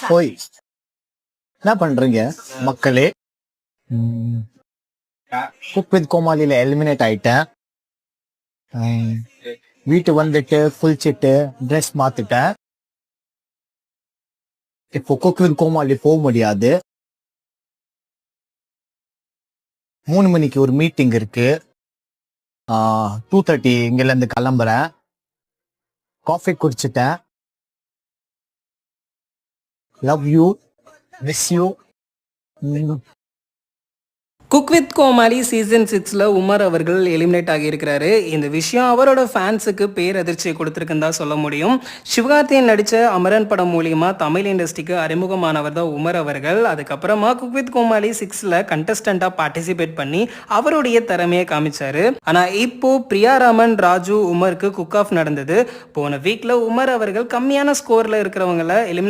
போய் என்ன பண்றீங்க மக்களே? குக் வித் கோமாளியில எலிமினேட் ஆயிட்டேன். வீட்டு வந்துட்டு குளிச்சுட்டு ட்ரெஸ் மாத்திட்டேன். இப்போ குக் வித் கோமாளி போக முடியாது. 3 மணிக்கு ஒரு மீட்டிங் இருக்கு. 2:30 இங்கில இருந்து கிளம்புறேன். காஃபி குடிச்சிட்டேன். Love you, miss you. Cook with Comali season 6ல உமர் அவர்கள் எலிமினேட் ஆகியிருக்கிறாரு. இந்த விஷயம் அவரோட ஃபேன்ஸுக்கு பேரதிர்ச்சியை கொடுத்துருக்குன்னு தான் சொல்ல முடியும். சிவகார்த்தியன் நடித்த அமரன் படம் மூலியமா தமிழ் இண்டஸ்ட்ரிக்கு அறிமுகமானவர் தான் உமர் அவர்கள். அதுக்கப்புறமா குக் வித் கோமாளி 6ல கண்டஸ்டண்டாக பார்ட்டிசிபேட் பண்ணி அவருடைய திறமையை காமிச்சாரு. ஆனால் இப்போ பிரியாராமன், ராஜு, உமருக்கு குக் ஆஃப் நடந்தது. போன வீக்ல உமர் அவர்கள் கம்மியான ஸ்கோர்ல இருக்கிறவங்களை